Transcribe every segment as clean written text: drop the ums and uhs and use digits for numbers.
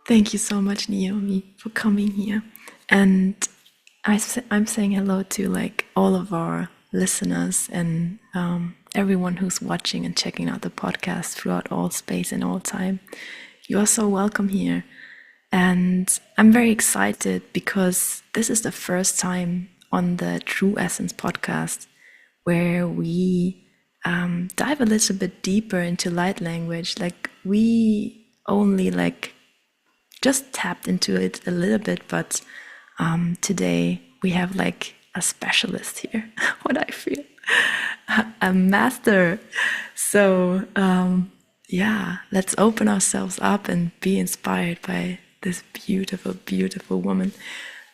Thank you so much, Naomi, for coming here. And I'm saying hello to like all of our listeners and everyone who's watching and checking out the podcast throughout all space and all time. You are so welcome here. And I'm very excited because this is the first time on the True Essence podcast where we dive a little bit deeper into light language. Like we only like just tapped into it a little bit, but today we have like a specialist here, what I feel, a master. So yeah, let's open ourselves up and be inspired by this beautiful, beautiful woman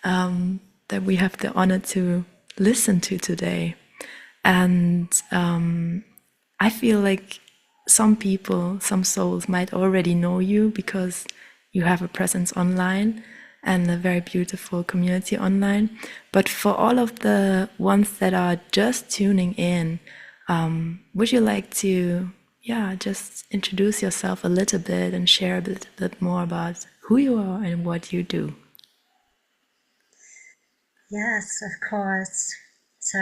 that we have the honor to listen to today. And I feel like some people, some souls might already know you because you have a presence online and a very beautiful community online. But for all of the ones that are just tuning in, would you like to, just introduce yourself a little bit and share a bit more about who you are and what you do? Yes, of course. So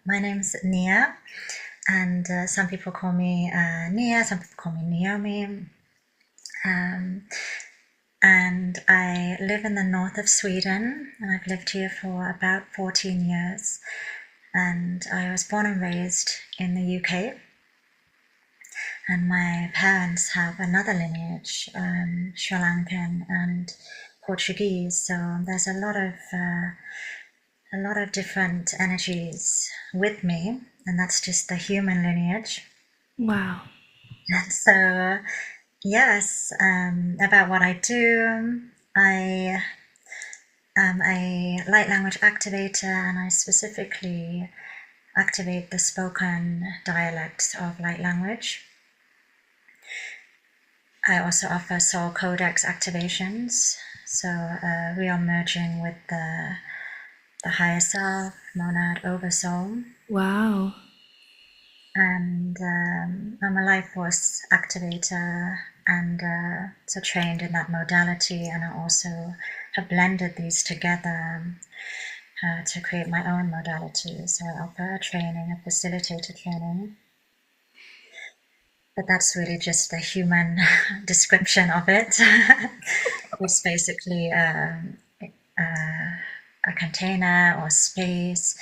my name's Nia, and some people call me Nia, some people call me Naomi. And I live in the north of Sweden, and I've lived here for about 14 years. And I was born and raised in the UK. And my parents have another lineage, Sri Lankan and Portuguese. So there's a lot of different energies with me, and that's just the human lineage. Wow. And so, yes, about what I do, I am a light language activator, and I specifically activate the spoken dialects of light language. I also offer soul codex activations, so we are merging with the higher self, monad, oversoul. Wow. And I'm a life force activator, and so trained in that modality, and I also have blended these together to create my own modality. So I offer a training, a facilitator training. But that's really just the human description of it. It's basically a container or space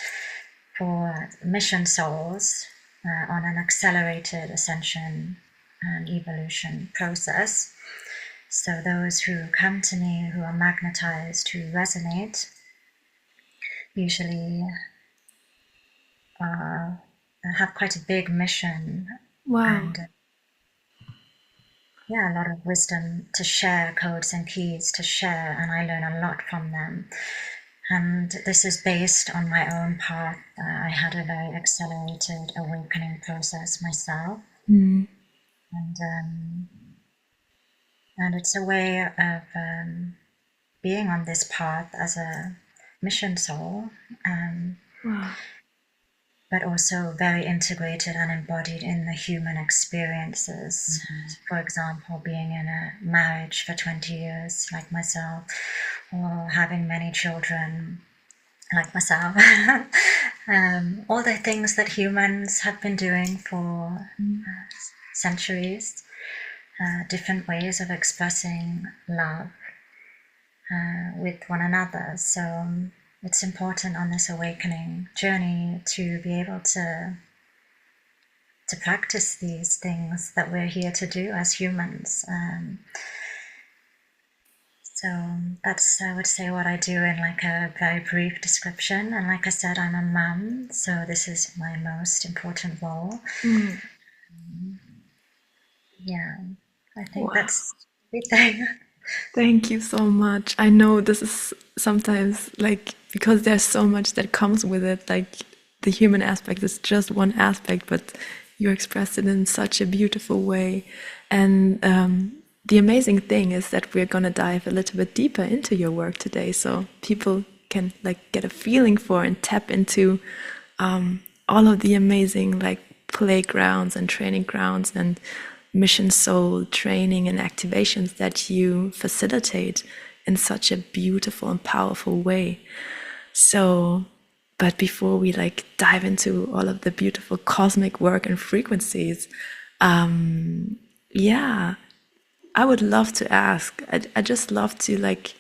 for mission souls on an accelerated ascension and evolution process. So those who come to me, who are magnetized, who resonate, usually have quite a big mission. Wow. And a lot of wisdom to share, codes and keys to share, and I learn a lot from them. And this is based on my own path. I had a very accelerated awakening process myself. And it's a way of being on this path as a mission soul, Wow. but also very integrated and embodied in the human experiences. For example, being in a marriage for 20 years, like myself, or having many children, like myself. All the things that humans have been doing for centuries, different ways of expressing love with one another. So it's important on this awakening journey to be able to practice these things that we're here to do as humans. So that's, I would say, what I do in like a very brief description. And like I said, I'm a mum, so this is my most important role. Yeah, I think that's everything. Thank you so much. I know this is sometimes like because there's so much that comes with it, like the human aspect is just one aspect, but you express it in such a beautiful way. And the amazing thing is that we're gonna dive a little bit deeper into your work today, so people can like get a feeling for and tap into all of the amazing like playgrounds and training grounds and mission soul training and activations that you facilitate in such a beautiful and powerful way. So, but before we like dive into all of the beautiful cosmic work and frequencies, yeah, I would love to ask. I just love to like,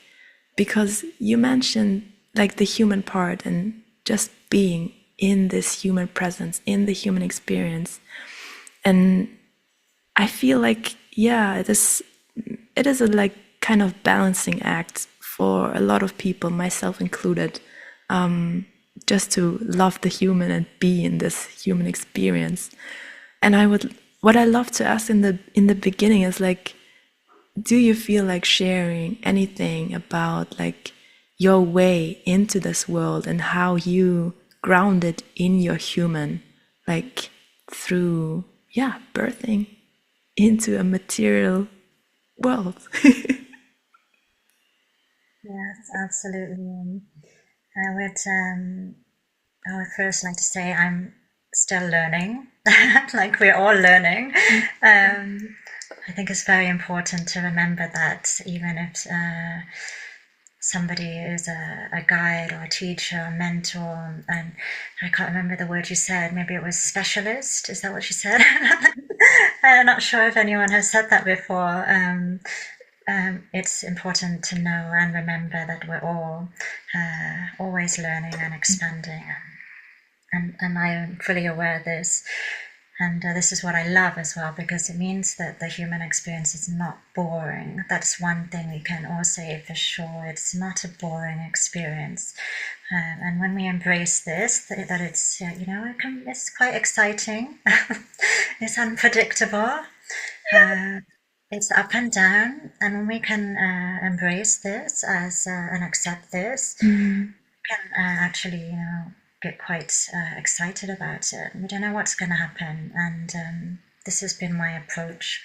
because you mentioned like the human part and just being in this human presence, in the human experience. And I feel like, yeah, it is a like kind of balancing act for a lot of people, myself included, just to love the human and be in this human experience. And what I love to ask in the beginning is like, do you feel like sharing anything about like your way into this world and how you grounded in your human, like through, yeah, birthing into a material world? Yes, absolutely. I would I would first like to say I'm still learning, like we're all learning. I think it's very important to remember that even if somebody is a guide or a teacher, a mentor, and I can't remember the word you said, maybe it was specialist, is that what you said? I'm not sure if anyone has said that before. It's important to know and remember that we're all always learning and expanding, and I am fully aware of this. And this is what I love as well, because it means that the human experience is not boring. That's one thing we can all say for sure. It's not a boring experience. And when we embrace this, that it's, it's quite exciting. It's unpredictable. It's up and down. And when we can embrace this as and accept this, we can actually, get quite excited about it. We don't know what's going to happen, and this has been my approach.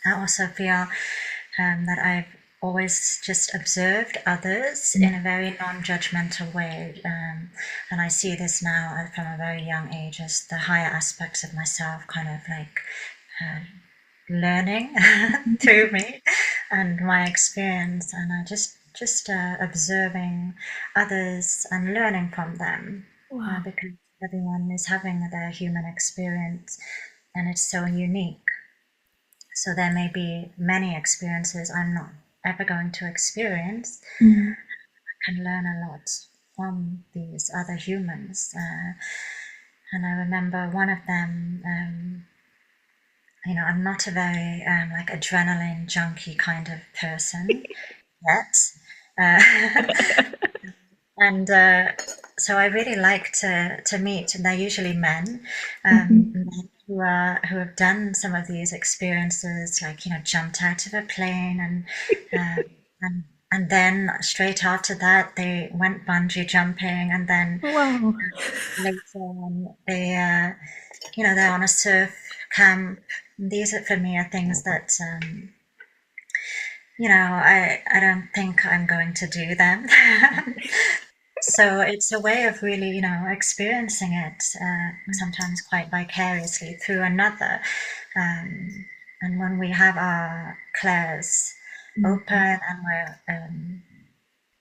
I also feel that I've always just observed others in a very non-judgmental way, and I see this now from a very young age as the higher aspects of myself kind of like learning through me and my experience, and I just observing others and learning from them. Wow. Because everyone is having their human experience and it's so unique. So there may be many experiences I'm not ever going to experience. I can learn a lot from these other humans. And I remember one of them, I'm not a very like adrenaline junkie kind of person yet. And so I really like to meet, and they're usually men, men who have done some of these experiences, like jumped out of a plane, and then straight after that they went bungee jumping, and then Wow. later on they're on a surf camp. These are for me are things that I don't think I'm going to do them. So it's a way of really, experiencing it sometimes quite vicariously through another. And when we have our clairs open and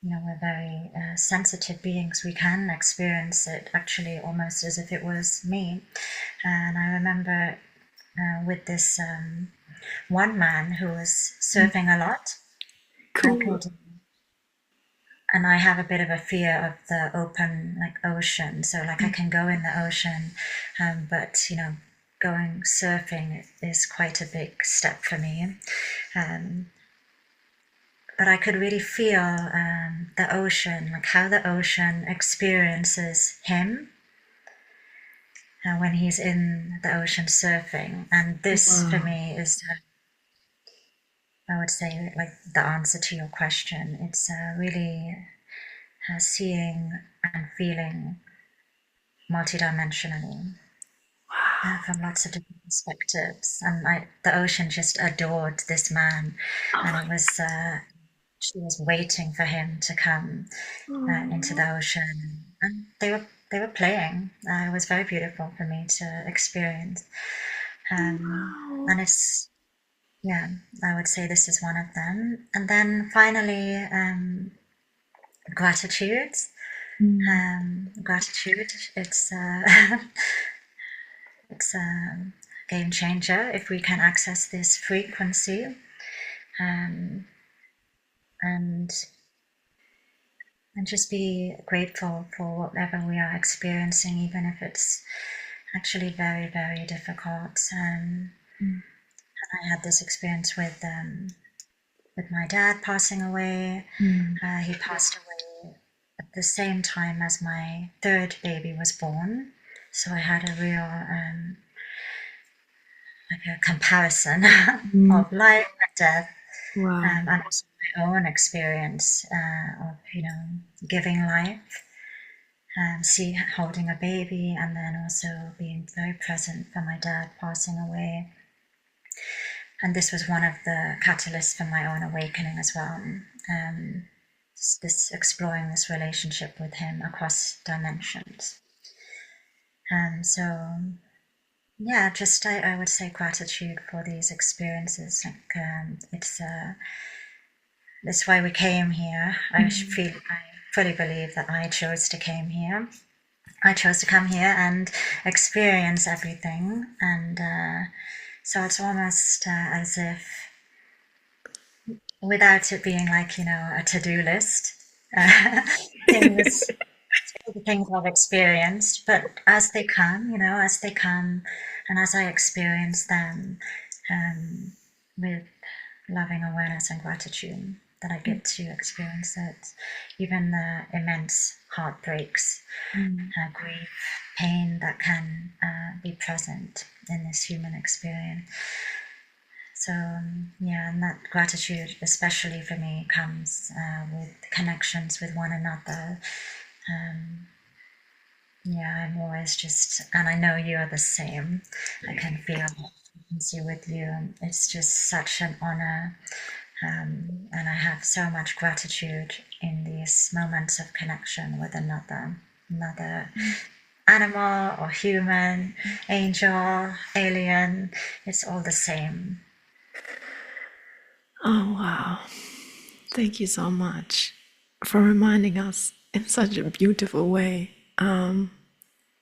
we're very sensitive beings, we can experience it actually almost as if it was me. And I remember with this one man who was surfing a lot. Cool. And I have a bit of a fear of the open, like ocean. So like I can go in the ocean, but going surfing is quite a big step for me. But I could really feel the ocean, like how the ocean experiences him when he's in the ocean surfing. And this for me is, I would say, like the answer to your question. It's really seeing and feeling multidimensionally from lots of different perspectives. And the ocean just adored this man, and it was she was waiting for him to come into the ocean, and they were playing. It was very beautiful for me to experience. And it's, yeah, I would say this is one of them. And then finally, gratitude. Gratitude, it's it's a game changer if we can access this frequency, and just be grateful for whatever we are experiencing, even if it's actually very, very difficult. And I had this experience with my dad passing away. He passed away at the same time as my third baby was born, so I had a real like a comparison of life and death. Wow. And also my own experience of giving life, holding a baby, and then also being very present for my dad passing away. And this was one of the catalysts for my own awakening as well. This exploring this relationship with him across dimensions. And so, yeah, just I would say gratitude for these experiences. Like that's why we came here. I fully believe that I chose to came here. I chose to come here and experience everything, and so it's almost as if, without it being like a to-do list, things things I've experienced, but as they come, and as I experience them, with loving awareness and gratitude, that I get to experience it, even the immense heartbreaks, grief, pain that can be present in this human experience. So yeah, and that gratitude, especially for me, comes with connections with one another. Yeah, I'm always just, and I know you're the same. I can feel frequency with you. It's just such an honor. And I have so much gratitude in these moments of connection with another animal or human, angel, alien. It's all the same. Oh, wow. Thank you so much for reminding us in such a beautiful way.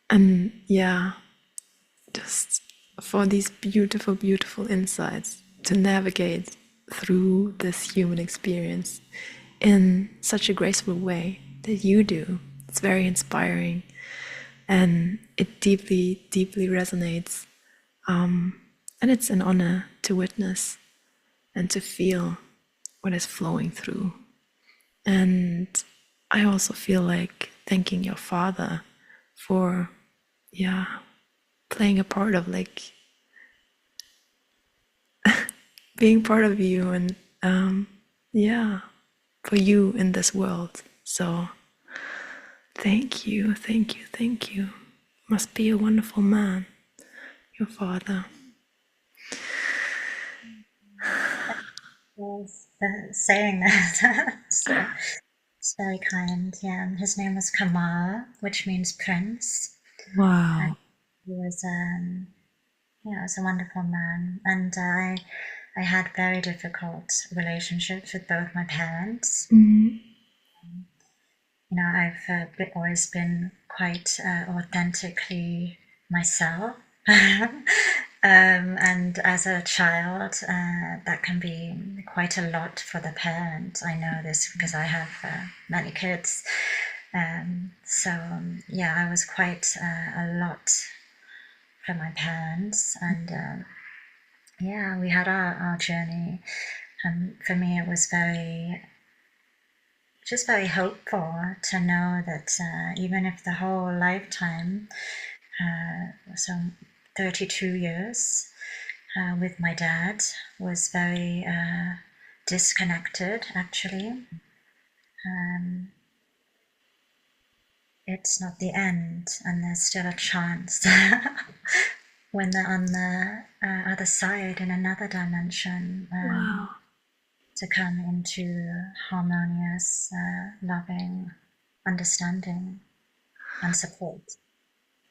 And yeah, just for these beautiful, beautiful insights to navigate through this human experience in such a graceful way that you do. It's very inspiring, and it deeply, deeply resonates. And it's an honor to witness and to feel what is flowing through. And I also feel like thanking your father for, playing a part of like being part of you, and for you in this world. So thank you, thank you, thank you. Must be a wonderful man, your father. Was saying that. So it's very kind. Yeah, his name was Kamal, which means prince. Wow. And he was was a wonderful man, and I had very difficult relationships with both my parents. I've always been quite authentically myself. And as a child, that can be quite a lot for the parent. I know this because I have many kids. I was quite a lot for my parents. And we had our journey. And for me, it was very hopeful to know that even if the whole lifetime, so 32 years with my dad, was very disconnected, actually, it's not the end, and there's still a chance when they're on the other side in another dimension. Wow. To come into harmonious, loving understanding and support.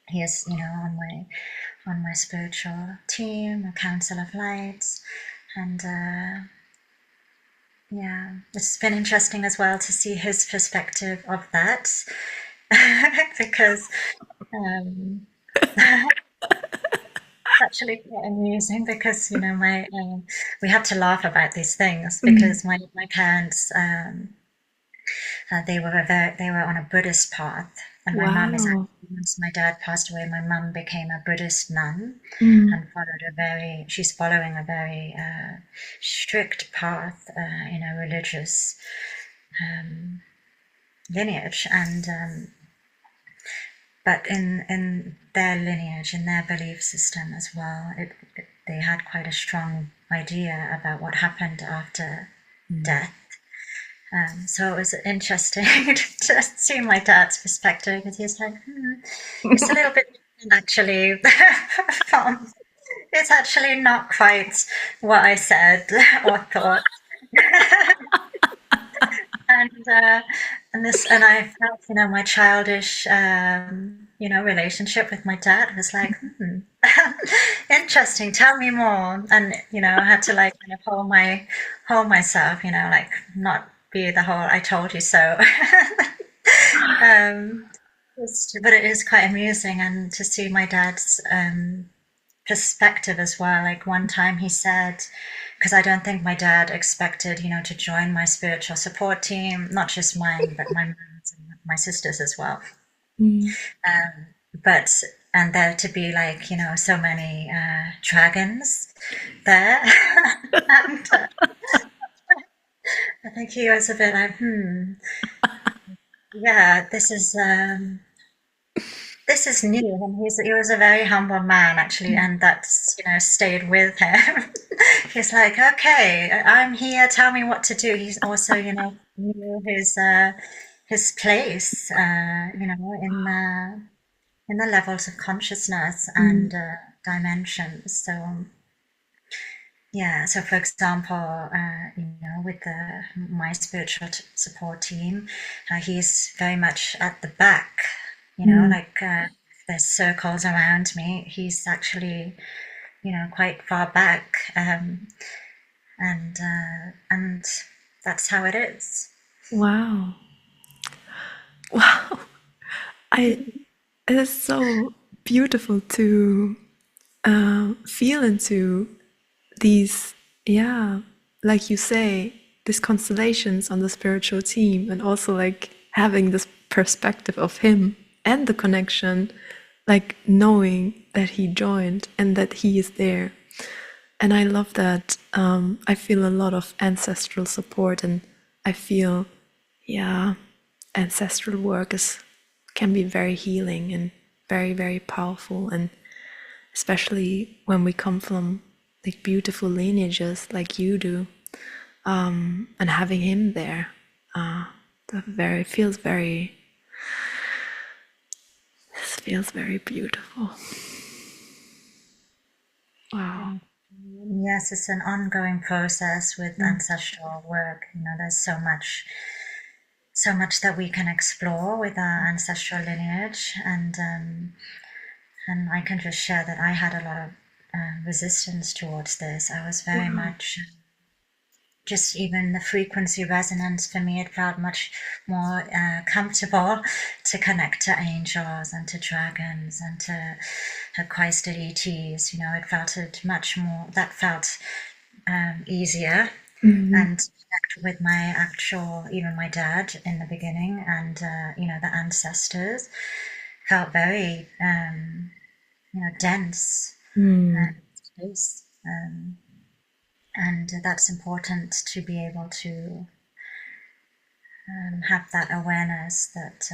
he is, on my spiritual team, a Council of Lights, and yeah, it's been interesting as well to see his perspective of that, because it's actually quite amusing because my we have to laugh about these things because my parents they were on a Buddhist path, and my mum is Wow. actually, once my dad passed away, my mum became a Buddhist nun and she's following a very strict path in a religious lineage, and but in their lineage, in their belief system as well, they had quite a strong idea about what happened after death. So it was interesting to see my dad's perspective, because he's like, it's a little bit different actually. It's actually not quite what I said or thought. And I felt, my childish, relationship with my dad was like, interesting. Tell me more. And I had to like kind of hold myself, like not be the whole "I told you so." um, but it is quite amusing, and to see my dad's perspective as well. Like one time he said, because I don't think my dad expected, to join my spiritual support team, not just mine, but my mom's and my sister's as well. But and there to be like, so many dragons there. And I think he was a bit like, yeah, this is new. And he was a very humble man actually, and that's stayed with him. He's like, okay, I'm here, tell me what to do. He's also knew his place in the levels of consciousness and dimensions. So yeah, so for example, with my spiritual support team, he's very much at the back, like there's circles around me. He's actually, quite far back, and that's how it is. Wow. Wow. It is so beautiful to feel into these, yeah, like you say, these constellations on the spiritual team, and also like having this perspective of him and the connection, like knowing that he joined and that he is there. And I love that. I feel a lot of ancestral support, and I feel, yeah, ancestral work can be very healing and very, very powerful. And especially when we come from like beautiful lineages like you do, and having him there, feels very, this feels very beautiful. Wow. Yes, it's an ongoing process with ancestral work. There's so much that we can explore with our ancestral lineage, and I can just share that I had a lot of resistance towards this. I was very much just, even the frequency resonance for me, it felt much more comfortable to connect to angels and to dragons and to Christed ETs. It felt that felt easier. And connect with my even my dad in the beginning, and the ancestors felt very dense and space, and that's important to be able to have that awareness that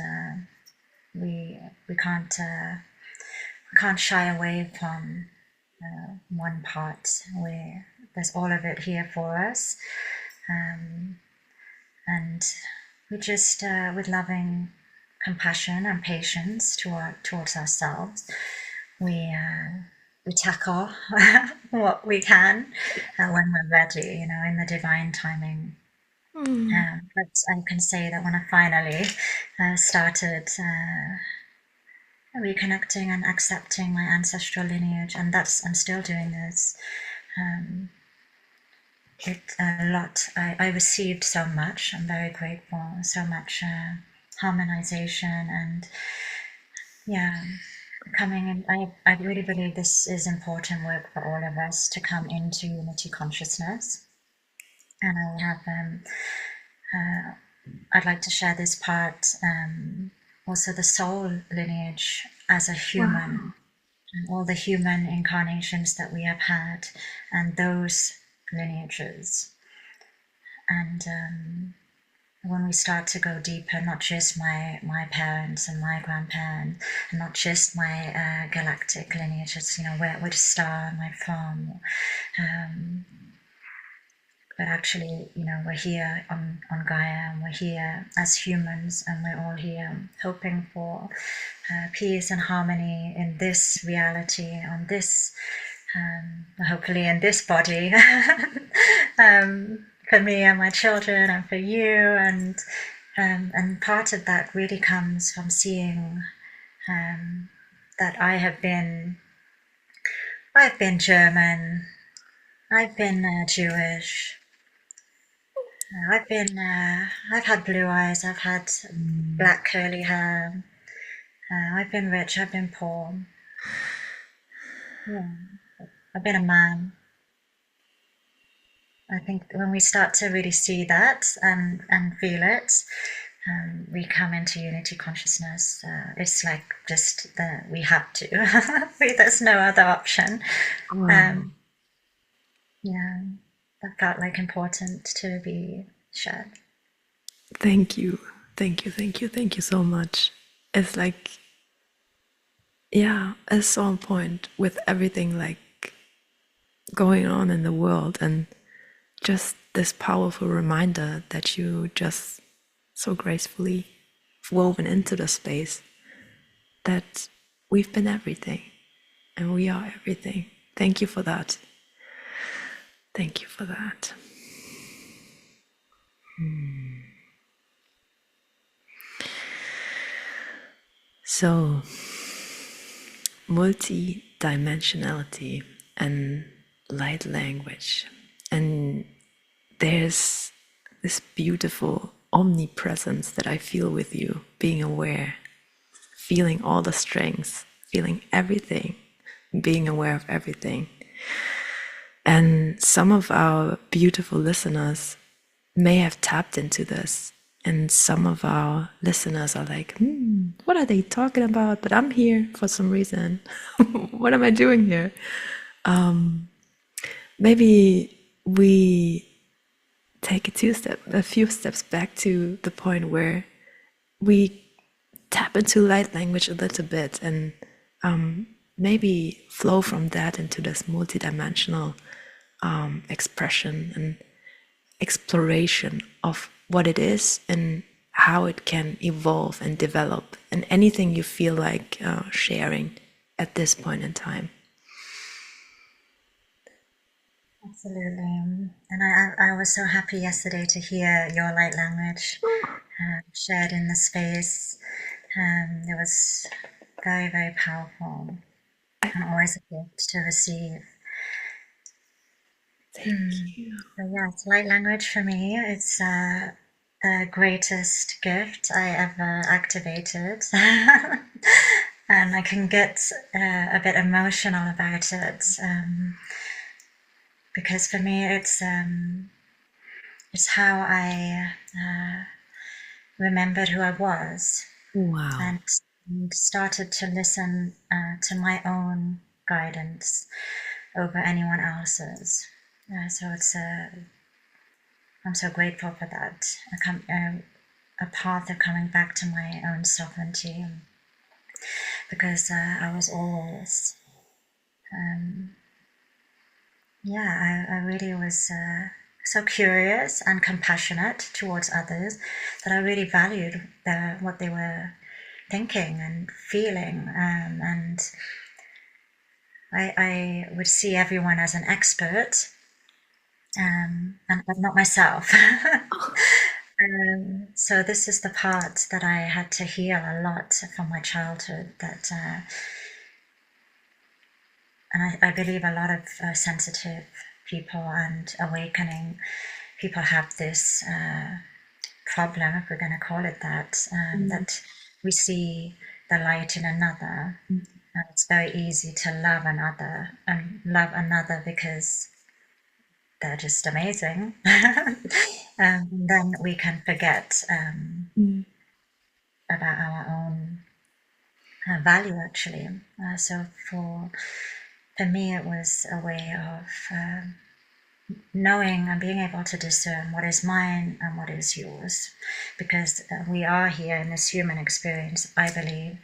we can't shy away from one part, where there's all of it here for us, and we just with loving compassion and patience towards ourselves, we tackle what we can when we're ready, in the divine timing. But I can say that when I finally started reconnecting and accepting my ancestral lineage, and I'm still doing this. It a lot. I received so much. I'm very grateful. So much harmonization and coming in. I really believe this is important work for all of us to come into unity consciousness. And I have I'd like to share this part, also the soul lineage as a human. Wow. And all the human incarnations that we have had, and those lineages. And when we start to go deeper, not just my parents and my grandparents, and not just my galactic lineages, which star am I from, but actually, we're here on Gaia, and we're here as humans, and we're all here hoping for peace and harmony in this reality, on this, hopefully in this body, for me and my children, and for you, and part of that really comes from seeing that I've been German, I've been Jewish. I've had blue eyes, I've had black curly hair, I've been rich, I've been poor. Yeah. I've been a man. I think when we start to really see that and feel it, we come into unity consciousness. It's like just we have to. There's no other option. Wow. That felt like important to be shared. Thank you. Thank you. Thank you. Thank you so much. It's like, yeah, it's so on point with everything like going on in the world, and just this powerful reminder that you just so gracefully woven into the space that we've been everything and we are everything. Thank you for that. Thank you for that. So, multidimensionality and light language. And there's this beautiful omnipresence that I feel with you, being aware, feeling all the strengths, feeling everything, being aware of everything. And some of our beautiful listeners may have tapped into this, and some of our listeners are like, what are they talking about? But I'm here for some reason. What am I doing here? Maybe we take a few steps back to the point where we tap into light language a little bit, and maybe flow from that into this multidimensional expression and exploration of what it is and how it can evolve and develop, and anything you feel like sharing at this point in time. Absolutely. And I was so happy yesterday to hear your light language shared in the space. It was very, very powerful, and always a gift to receive. Thank you. So yes, light language for me, it's the greatest gift I ever activated. And I can get a bit emotional about it, because for me it's how I remembered who I was. Wow. And started to listen to my own guidance over anyone else's. So I'm so grateful for that. A path of coming back to my own sovereignty, because I was always, I really was so curious and compassionate towards others that I really valued what they were thinking and feeling, and I would see everyone as an expert, but not myself. So this is the part that I had to heal a lot from my childhood. And I believe a lot of sensitive people and awakening people have this problem, if we're going to call it that, that we see the light in another. And it's very easy to love another because they're just amazing. Then we can forget about our own value, actually. So for me, it was a way of knowing and being able to discern what is mine and what is yours, because we are here in this human experience, I believe,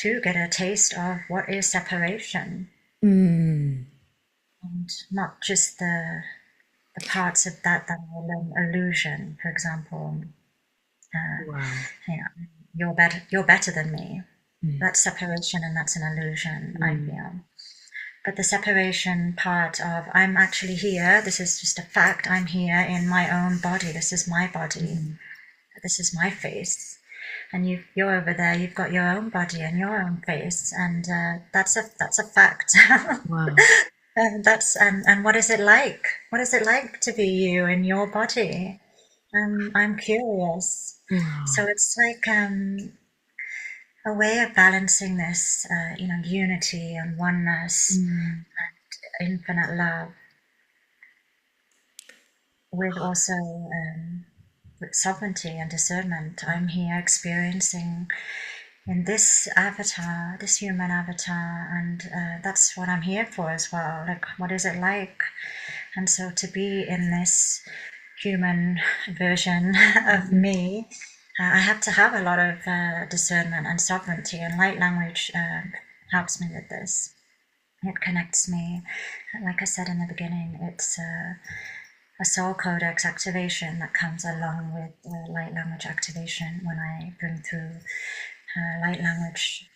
to get a taste of what is separation, and not just the parts of that are an illusion. For example, you know, you're better than me. That's separation, and that's an illusion, I feel. But the separation part of I'm actually here, this is just a fact, I'm here in my own body, this is my body, this is my face. And you're over there, you've got your own body and your own face, and that's a fact. Wow. And what is it like? What is it like to be you in your body? I'm curious. Wow. So it's like a way of balancing this, unity and oneness and infinite love, with also with sovereignty and discernment. I'm here experiencing in this avatar, this human avatar, and that's what I'm here for as well. Like, what is it like? And so to be in this human version of me, I have to have a lot of discernment and sovereignty, and light language helps me with this. It connects me, like I said in the beginning, it's a soul codex activation that comes along with light language activation when I bring through light language,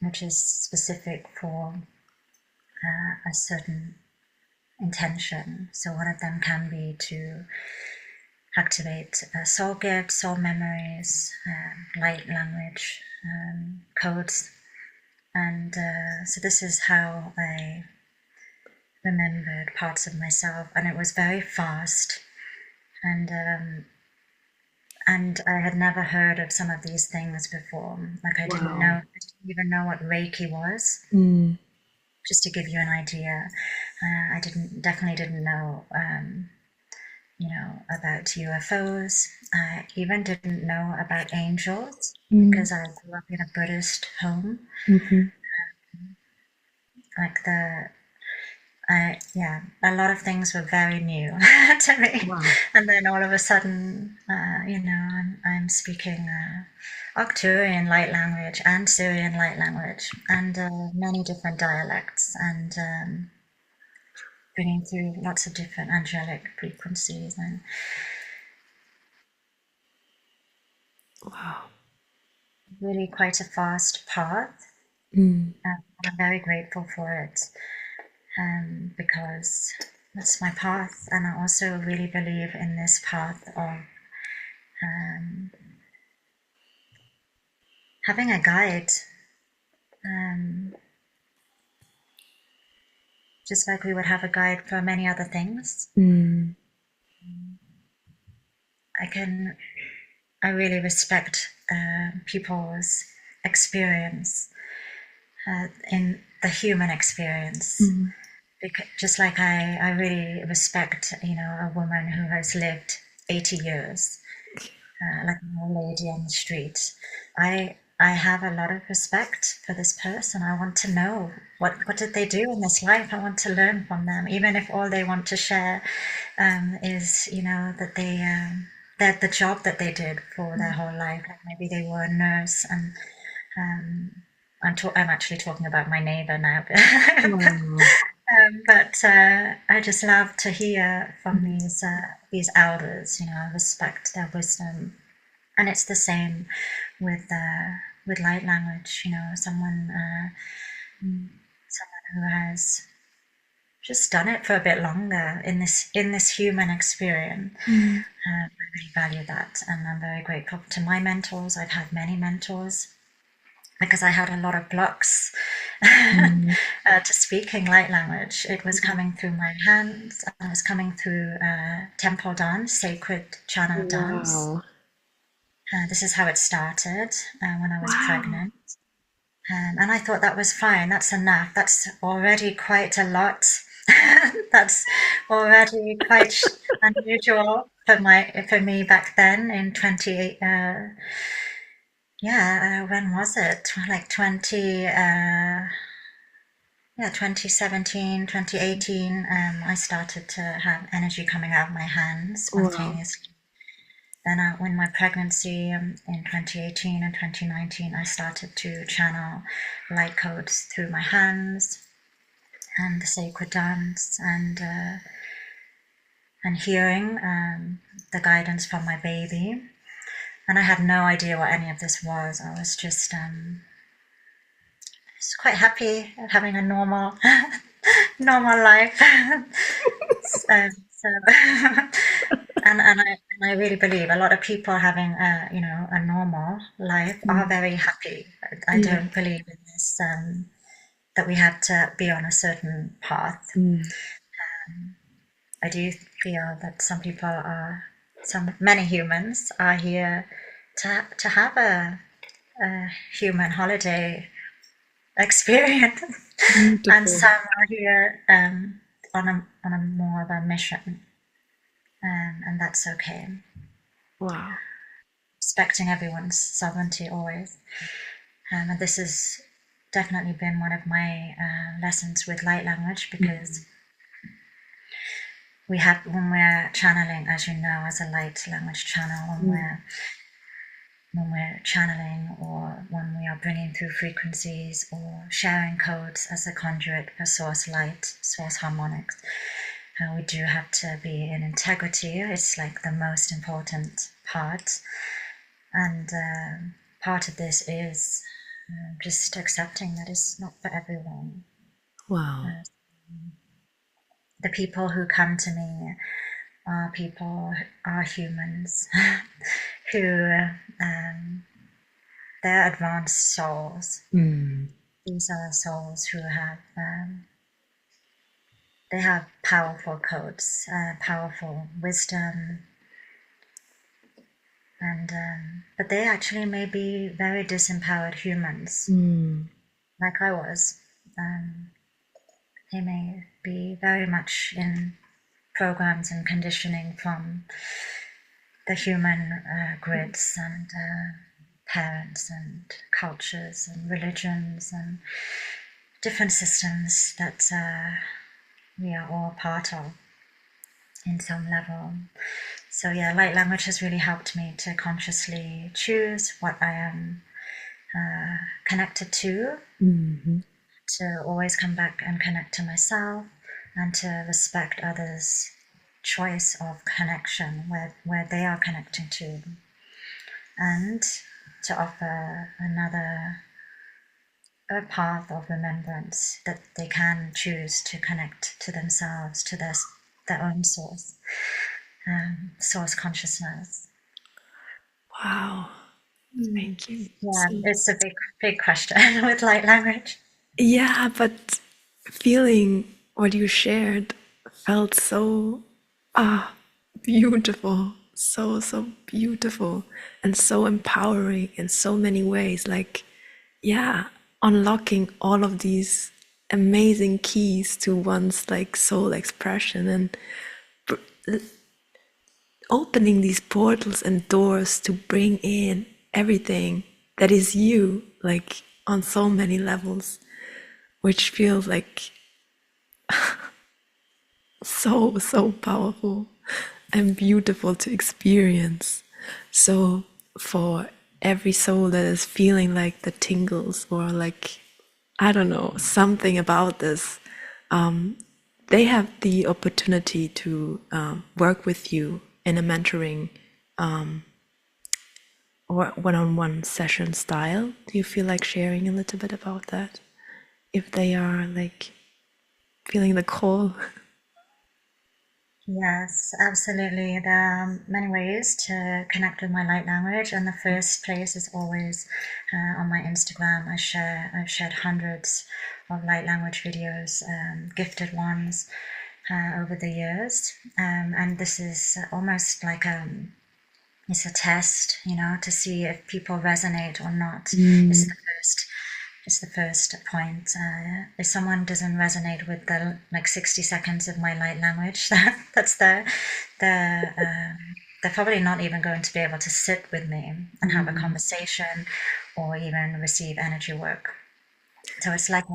which is specific for a certain intention. So one of them can be to activate soul gifts, soul memories, light language codes. And so this is how I remembered parts of myself, and it was very fast. And I had never heard of some of these things before. Like I didn't even know what Reiki was. Just to give you an idea, I definitely didn't know, about UFOs. I even didn't know about angels because I grew up in a Buddhist home. Like a lot of things were very new to me. Wow. And then all of a sudden, I'm speaking Arcturian light language and Syrian light language and many different dialects, and bringing through lots of different angelic frequencies. And wow, really quite a fast path. I'm very grateful for it, because that's my path, and I also really believe in this path of having a guide, just like we would have a guide for many other things. I really respect people's experience in the human experience. Because just like I really respect, a woman who has lived 80 years, like an old lady on the street. I have a lot of respect for this person. I want to know what did they do in this life. I want to learn from them, even if all they want to share is, that they that the job that they did for their whole life. Like maybe they were a nurse, and I'm actually talking about my neighbor now. But I just love to hear from these elders. I respect their wisdom, and it's the same with light language. Someone who has just done it for a bit longer in this human experience. I really value that, and I'm very grateful to my mentors. I've had many mentors because I had a lot of blocks to speaking light language. It was coming through my hands, and it was coming through temple dance, sacred channel dance. Wow. This is how it started when I was Wow. pregnant. And I thought that was fine. That's enough. That's already quite a lot. That's already quite unusual for me back then in 28. When was it? Like 2017, 2018. I started to have energy coming out of my hands spontaneously. Then when my pregnancy in 2018 and 2019, I started to channel light codes through my hands and the sacred dance and hearing the guidance from my baby. And I had no idea what any of this was. I was just quite happy at having a normal life. And I really believe a lot of people having a normal life are very happy. I don't believe in this that we have to be on a certain path. I do feel that many humans are here to have a human holiday experience, and some are here on a more of a mission, and that's okay. Wow. Respecting everyone's sovereignty always, and this has definitely been one of my lessons with light language, because when we're channeling, as you know, as a light language channel, when we're channeling or when we are bringing through frequencies or sharing codes as a conduit for source light, source harmonics, we do have to be in integrity. It's like the most important part. And part of this is just accepting that it's not for everyone. Wow. The people who come to me are humans who they're advanced souls. These are souls who have they have powerful codes, powerful wisdom, and but they actually may be very disempowered humans, like I was. They may be very much in programs and conditioning from the human grids and parents and cultures and religions and different systems that we are all part of in some level. So yeah, light language has really helped me to consciously choose what I am connected to always come back and connect to myself, and to respect others' choice of connection where they are connecting to, and to offer a path of remembrance that they can choose to connect to themselves, to their own source consciousness. Wow. Thank you. Yeah, it's a big question with light language. Yeah, but feeling what you shared felt so beautiful, so beautiful, and so empowering in so many ways. Like, yeah, unlocking all of these amazing keys to one's like soul expression, and opening these portals and doors to bring in everything that is you, like on so many levels, which feels like so powerful and beautiful to experience. So for every soul that is feeling like the tingles, or like, I don't know, something about this, they have the opportunity to work with you in a mentoring or one-on-one session style. Do you feel like sharing a little bit about that? If they are like feeling the call. Yes, absolutely. There are many ways to connect with my light language, and the first place is always on my Instagram. I've shared hundreds of light language videos, gifted ones, over the years, and this is almost like it's a test, to see if people resonate or not. It's the first point. If someone doesn't resonate with the 60 seconds of my light language that's there, they're probably not even going to be able to sit with me and have a conversation or even receive energy work. So it's like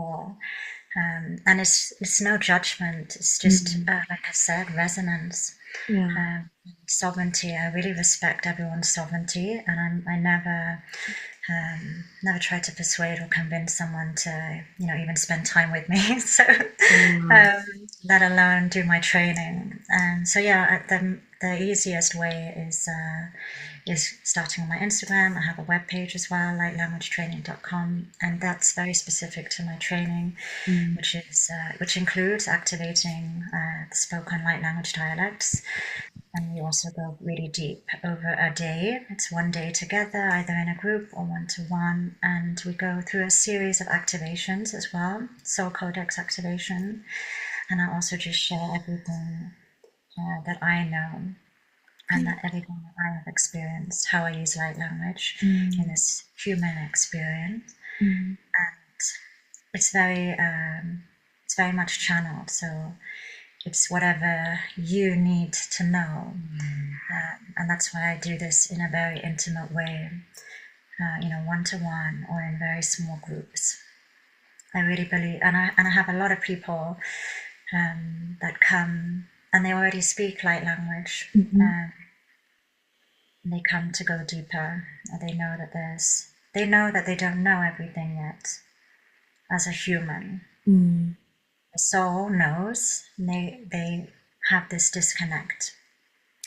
and it's no judgment. It's just like I said, resonance. Yeah. Sovereignty. I really respect everyone's sovereignty, and I never try to persuade or convince someone to, even spend time with me. So, let alone do my training. And so, yeah, the easiest way is starting on my Instagram. I have a webpage as well, lightlanguagetraining.com, and that's very specific to my training, which includes activating the spoken light language dialects. And we also go really deep over a day. It's one day together, either in a group or one-to-one. And we go through a series of activations as well, Soul Codex activation. And I also just share everything that I know and that everything that I have experienced, how I use light language in this human experience. And it's very much channeled. So it's whatever you need to know. And that's why I do this in a very intimate way, one-to-one or in very small groups. I really believe, and I have a lot of people that come and they already speak light language. They come to go deeper. They know that they don't know everything yet as a human. The soul knows, they have this disconnect.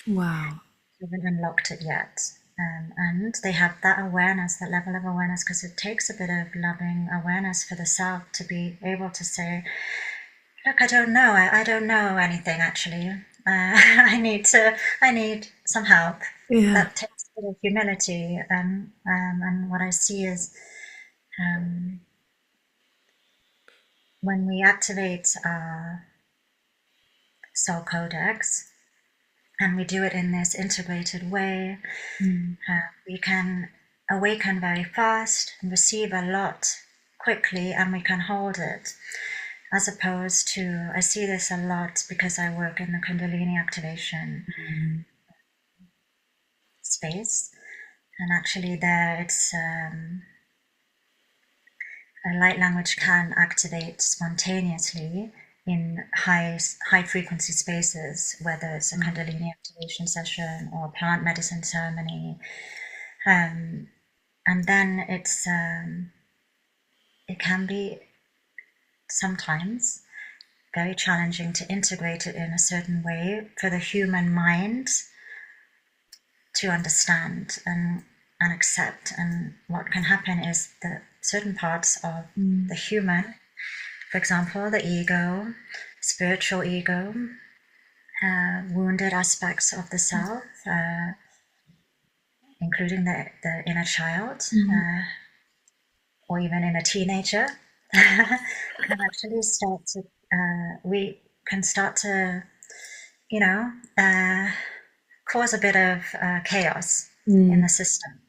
Wow. They haven't unlocked it yet. And they have that awareness, that level of awareness, because it takes a bit of loving awareness for the self to be able to say, look, I don't know. I don't know anything, actually. I need some help. Yeah. That takes a bit of humility. And what I see is when we activate our soul codex, and we do it in this integrated way, we can awaken very fast and receive a lot quickly, and we can hold it. As opposed to, I see this a lot because I work in the Kundalini activation space, and actually there it's a light language can activate spontaneously in high frequency spaces, whether it's a Kundalini activation session or a plant medicine ceremony, and then it can be sometimes very challenging to integrate it in a certain way for the human mind to understand and accept. And what can happen is that certain parts of the human, for example, the ego, spiritual ego, wounded aspects of the self, including the inner child, or even in a teenager, can actually start to, we can start to, cause a bit of chaos in the system.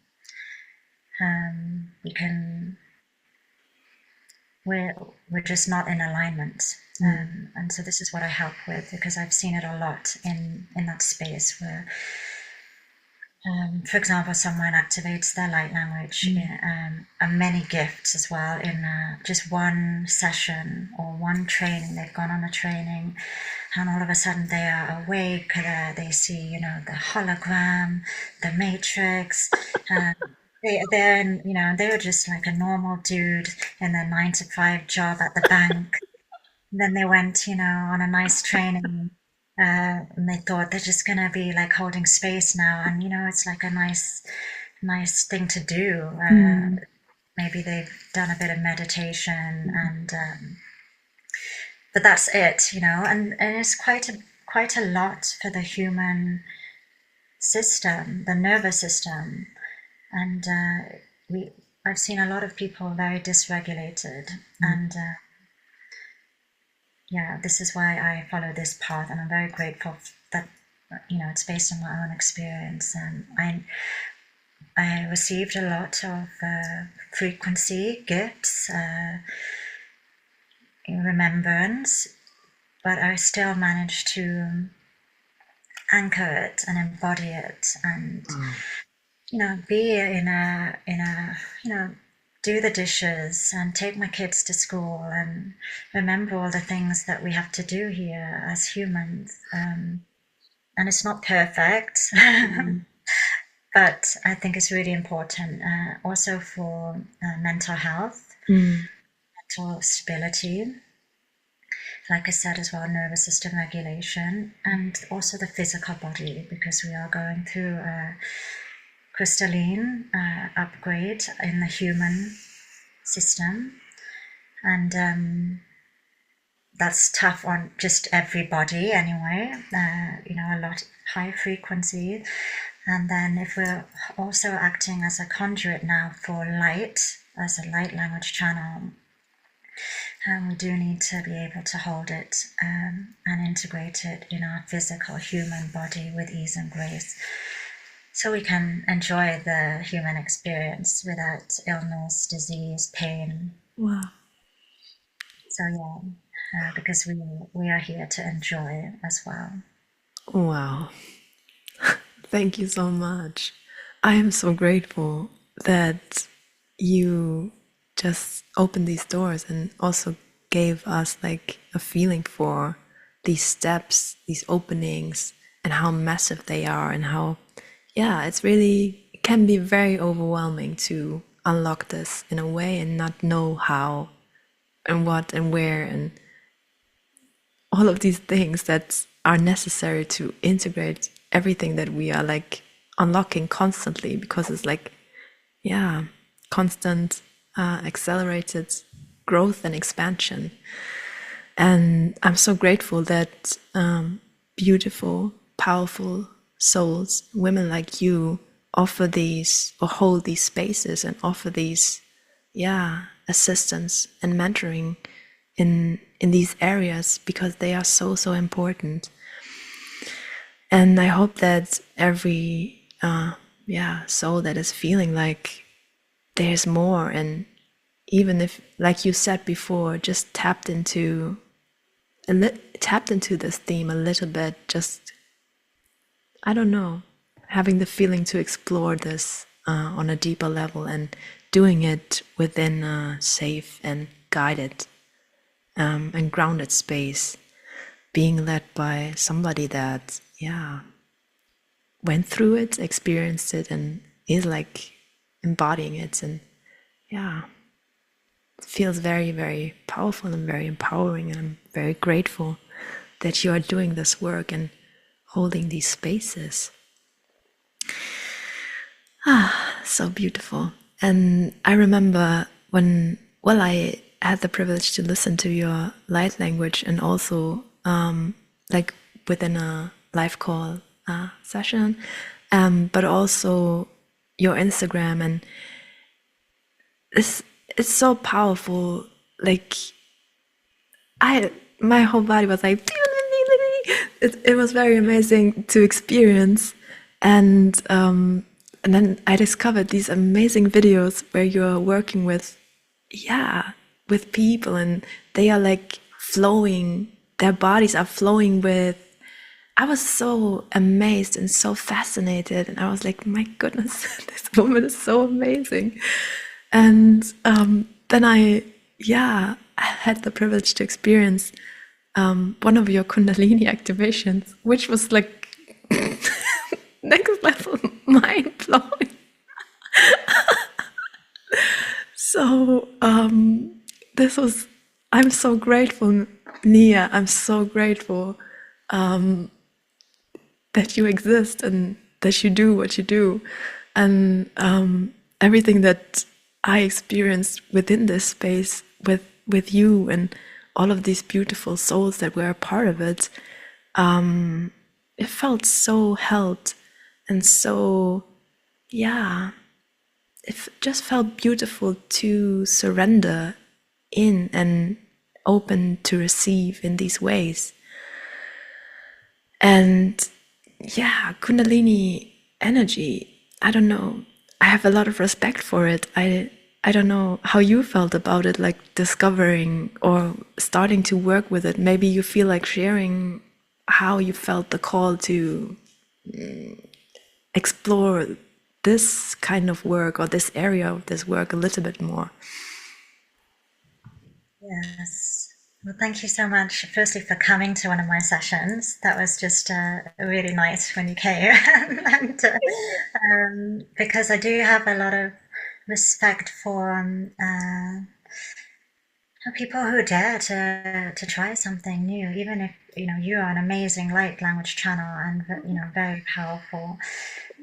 We're just not in alignment. And so this is what I help with, because I've seen it a lot in that space where, for example, someone activates their light language, and many gifts as well in just one session or one training. They've gone on a training, and all of a sudden they are awake. They see, the hologram, the matrix. They were just like a normal dude in their 9-to-5 job at the bank. And then they went, on a nice training. And they thought they're just gonna be like holding space now, and it's like a nice thing to do. Maybe they've done a bit of meditation, and but that's it, and it's quite a lot for the human system, the nervous system. And I've seen a lot of people very dysregulated, and this is why I follow this path, and I'm very grateful that it's based on my own experience. And I received a lot of frequency gifts, remembrance, but I still managed to anchor it and embody it, and be in a do the dishes and take my kids to school and remember all the things that we have to do here as humans. And it's not perfect, but I think it's really important also for mental health, mental stability, like I said as well, nervous system regulation, and also the physical body, because we are going through a crystalline upgrade in the human system, and that's tough on just everybody anyway, a lot high frequency. And then if we're also acting as a conduit now for light, as a light language channel, we do need to be able to hold it and integrate it in our physical human body with ease and grace, so we can enjoy the human experience without illness, disease, pain. Wow. So because we are here to enjoy as well. Wow. Thank you so much. I am so grateful that you just opened these doors and also gave us like a feeling for these steps, these openings, and how massive they are, and how, it can be very overwhelming to unlock this in a way and not know how and what and where and all of these things that are necessary to integrate everything that we are like unlocking constantly, because it's like, constant accelerated growth and expansion. And I'm so grateful that beautiful, powerful souls, women like you, offer these or hold these spaces and offer these, assistance and mentoring in these areas, because they are so important. And I hope that every soul that is feeling like there's more, and even if, like you said before, just tapped into this theme a little bit, just, I don't know, having the feeling to explore this on a deeper level, and doing it within a safe and guided and grounded space, being led by somebody that went through it, experienced it, and is like embodying it. And it feels very, very powerful and very empowering, and I'm very grateful that you are doing this work and holding these spaces. So beautiful. And I remember when I had the privilege to listen to your light language, and also like within a live call session, but also your Instagram, and it's so powerful. Like my whole body was like, it was very amazing to experience. And then I discovered these amazing videos where you're working with people, and they are like flowing, their bodies are flowing with. I was so amazed and so fascinated, and I was like, my goodness, this woman is so amazing. And then I had the privilege to experience one of your Kundalini activations, which was like next level, mind blowing. So I'm so grateful, Nia. I'm so grateful that you exist and that you do what you do, and everything that I experienced within this space with you, and all of these beautiful souls that were a part of it, it felt so held and so, yeah, just felt beautiful to surrender in and open to receive in these ways. And yeah, Kundalini energy, I don't know, I have a lot of respect for it. I don't know how you felt about it, like discovering or starting to work with it. Maybe you feel like sharing how you felt the call to explore this kind of work or this area of this work a little bit more. Yes. Well, thank you so much, firstly, for coming to one of my sessions. That was just really nice when you came. and, because I do have a lot of respect for people who dare to try something new, even if you are an amazing light language channel and very powerful.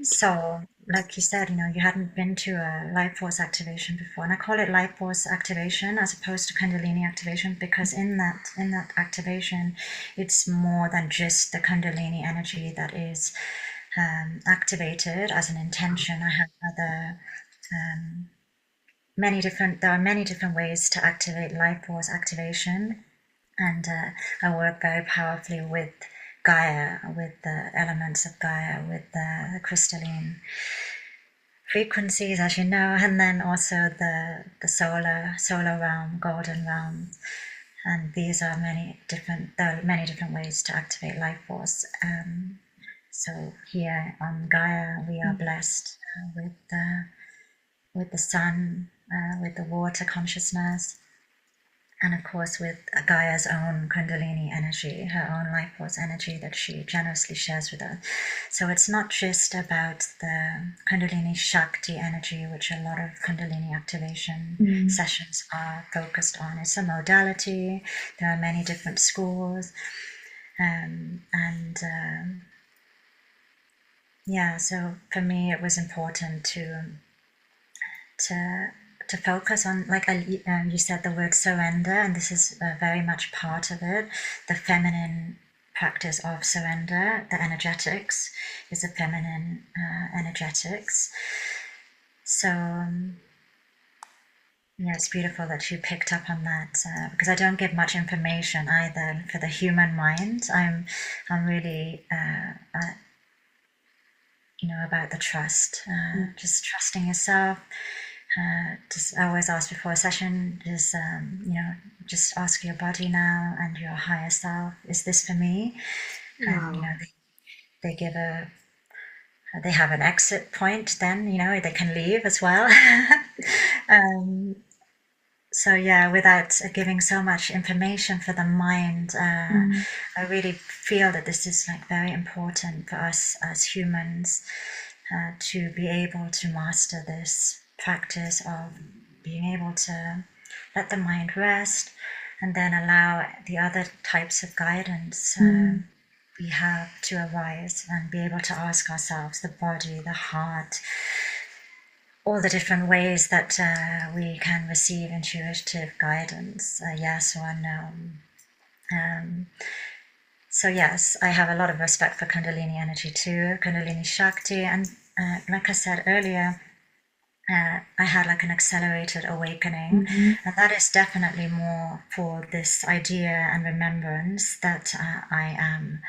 So, like you said, you hadn't been to a life force activation before, and I call it life force activation as opposed to Kundalini activation because in that activation, it's more than just the Kundalini energy that is activated as an intention. I have other there are many different ways to activate life force activation, and I work very powerfully with Gaia, with the elements of Gaia, with the crystalline frequencies, as you know, and then also the solar realm, golden realm, and there are many different ways to activate life force. So here on Gaia, we are blessed with the sun, with the water consciousness, and of course with Gaia's own Kundalini energy, her own life force energy that she generously shares with us. So it's not just about the Kundalini Shakti energy, which a lot of Kundalini activation sessions are focused on. It's a modality. There are many different schools, so for me it was important to focus on, like you said, the word surrender, and this is very much part of it. The feminine practice of surrender, the energetics, is the feminine energetics. So it's beautiful that you picked up on that because I don't give much information either for the human mind. I'm really about the trust, just trusting yourself. I always ask before a session, just ask your body now and your higher self, is this for me? Wow. And they give they have an exit point. Then they can leave as well. So without giving so much information for the mind, I really feel that this is very important for us as humans to be able to master this practice of being able to let the mind rest and then allow the other types of guidance we have to arise and be able to ask ourselves, the body, the heart, all the different ways that we can receive intuitive guidance, yes or no. So yes, I have a lot of respect for Kundalini energy too, Kundalini Shakti, and like I said earlier, I had an accelerated awakening, and that is definitely more for this idea and remembrance that I am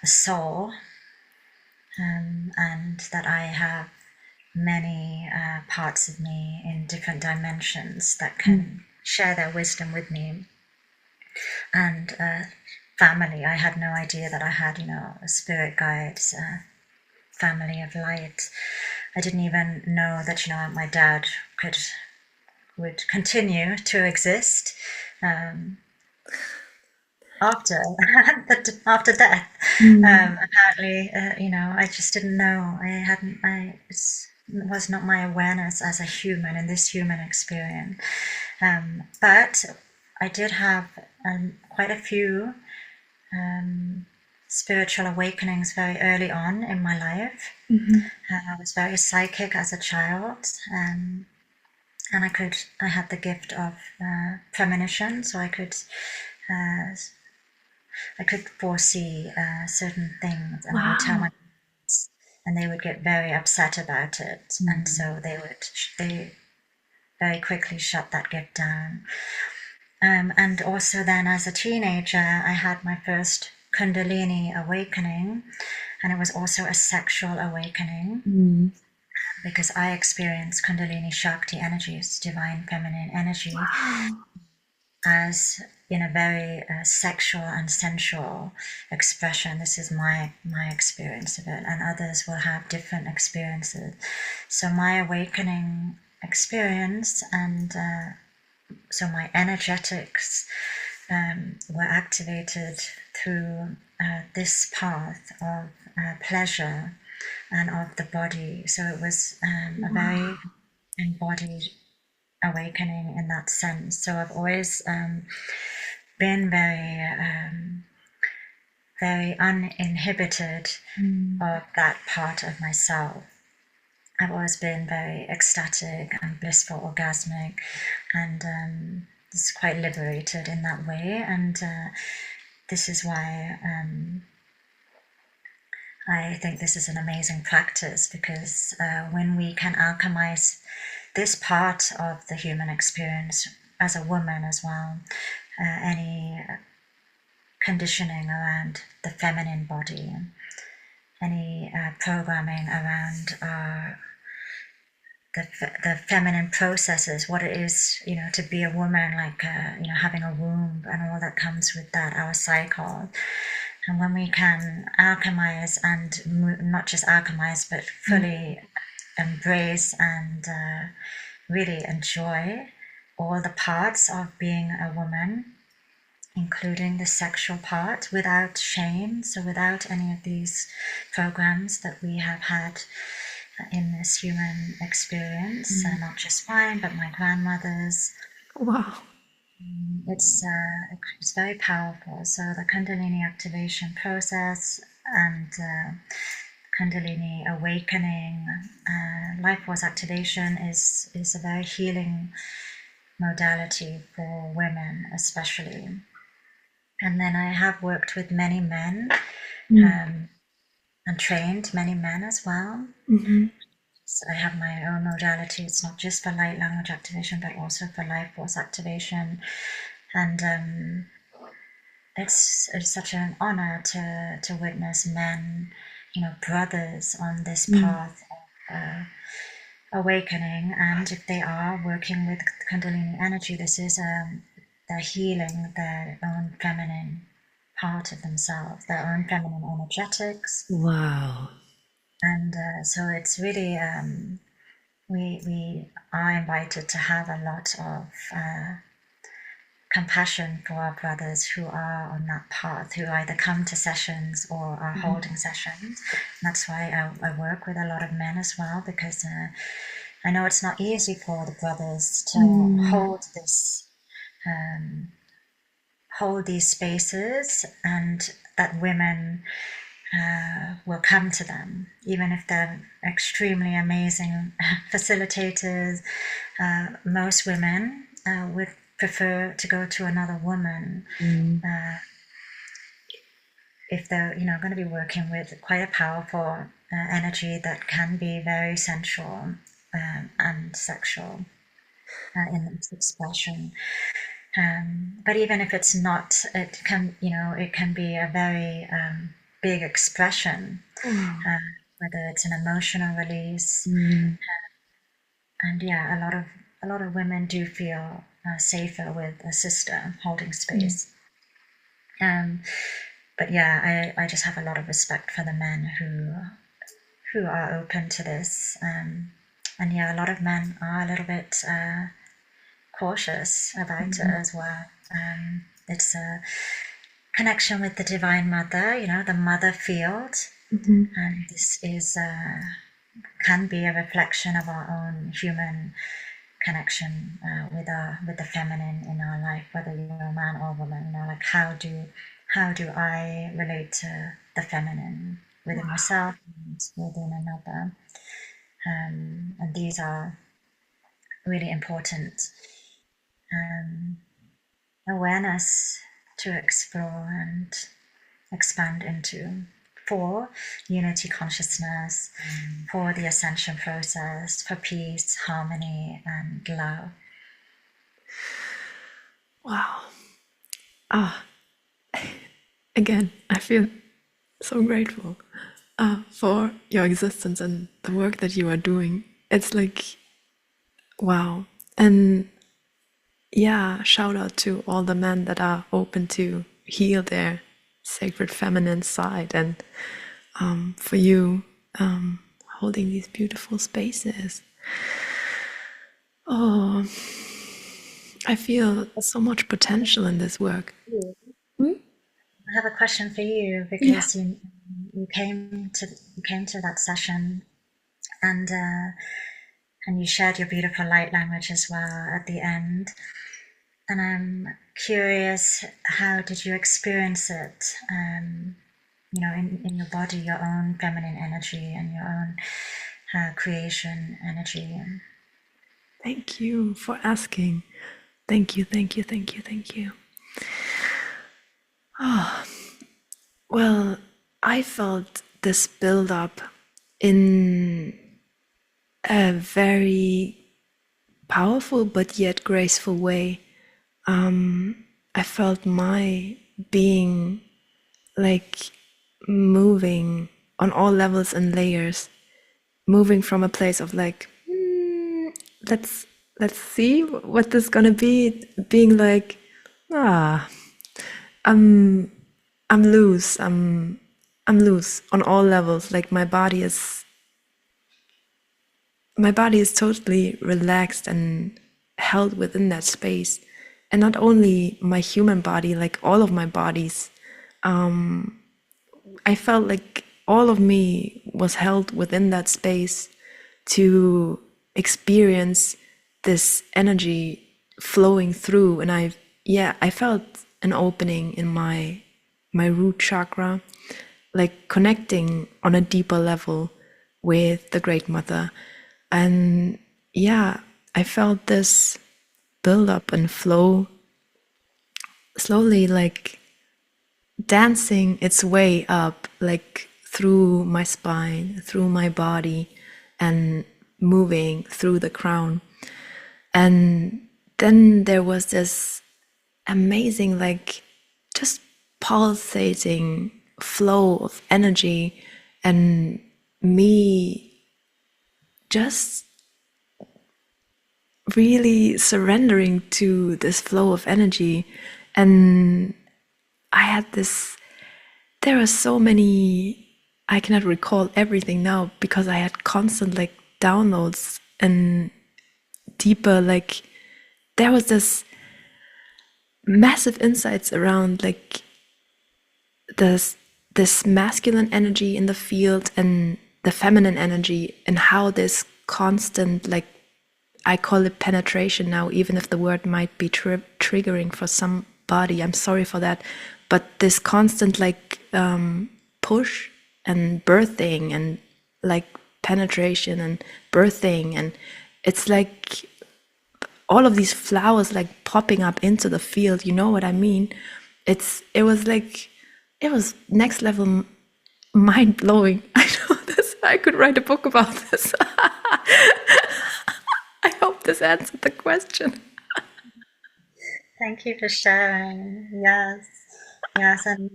a soul, and that I have many parts of me in different dimensions that can share their wisdom with me. And family, I had no idea that I had, a spirit guides, family of light. I didn't even know that, my dad would continue to exist after after death. Apparently, I just didn't know. It was not my awareness as a human in this human experience. But I did have quite a few spiritual awakenings very early on in my life. I was very psychic as a child, and I had the gift of premonition, so I could I could foresee certain things, and I would tell my Wow. kids, and they would get very upset about it, and so they very quickly shut that gift down. And also then as a teenager, I had my first Kundalini awakening, and it was also a sexual awakening Mm. because I experienced Kundalini Shakti energies, divine feminine energy, Wow. as in a very sexual and sensual expression. This is my experience of it, and others will have different experiences. So my awakening experience and so my energetics were activated through this path of pleasure and of the body. So it was a very Wow. embodied awakening in that sense. So I've always been very uninhibited of that part of myself. I've always been very ecstatic and blissful, orgasmic, and it's quite liberated in that way. And this is why I think this is an amazing practice, because when we can alchemize this part of the human experience as a woman as well, any conditioning around the feminine body, any programming around the feminine processes, what it is, to be a woman, like, having a womb and all that comes with that, our cycle. And when we can alchemize and not just alchemize, but fully embrace and really enjoy all the parts of being a woman, including the sexual part, without shame, so without any of these programs that we have had in this human experience, not just mine, but my grandmother's. Wow. It's very powerful. So the Kundalini activation process and Kundalini awakening, life force activation is a very healing modality for women, especially. And then I have worked with many men and trained many men as well. So I have my own modality. It's not just for light language activation, but also for life force activation. And it's such an honor to witness men, brothers on this path of awakening. And if they are working with Kundalini energy, this is they're healing their own feminine part of themselves, their own feminine energetics. Wow. And so it's really, we are invited to have a lot of compassion for our brothers who are on that path, who either come to sessions or are holding sessions. That's why I work with a lot of men as well, because I know it's not easy for the brothers to hold these spaces, and that women will come to them, even if they're extremely amazing facilitators. Most women would prefer to go to another woman if they're going to be working with quite a powerful energy that can be very sensual and sexual in its expression. But even if it's not, it can be a very big expression, whether it's an emotional release. And yeah, a lot of women do feel safer with a sister holding space. But yeah, I just have a lot of respect for the men who are open to this. And yeah, a lot of men are a little bit cautious about it as well. It's a connection with the Divine Mother, the mother field. And this is can be a reflection of our own human connection with the feminine in our life, whether you're a man or a woman. Like how do I relate to the feminine within myself and within another? And these are really important awareness to explore and expand into for unity consciousness, for the ascension process, for peace, harmony, and love. Wow. Again, I feel so grateful for your existence and the work that you are doing. It's like, wow. And yeah, shout out to all the men that are open to heal their sacred feminine side, and for you holding these beautiful spaces. Oh, I feel so much potential in this work. I have a question for you, because you came to that session, and you shared your beautiful light language as well at the end. And I'm curious, how did you experience it? In your body, your own feminine energy and your own creation energy. Thank you for asking. Thank you, thank you, thank you, thank you. Well, I felt this build up in a very powerful but yet graceful way. I felt my being like moving on all levels and layers, moving from a place of like, let's see what this is gonna be, being like, I'm loose. I'm loose on all levels. Like my body is totally relaxed and held within that space. And not only my human body, like all of my bodies. I felt like all of me was held within that space to experience this energy flowing through. And I felt an opening in my root chakra, like connecting on a deeper level with the Great Mother. And yeah, I felt this build up and flow slowly, like dancing its way up, like through my spine, through my body, and moving through the crown. And then there was this amazing, like just pulsating flow of energy, and me just really surrendering to this flow of energy. And I had this, there are so many, I cannot recall everything now because I had constant like downloads and deeper, like there was this massive insights around like this masculine energy in the field and the feminine energy, and how this constant, like I call it penetration now, even if the word might be triggering for somebody, I'm sorry for that, but this constant like push and birthing and like penetration and birthing, and it's like all of these flowers like popping up into the field, you know what I mean? It was next level mind blowing. I know this, I could write a book about this. I hope this answered the question. Thank you for sharing. Yes, and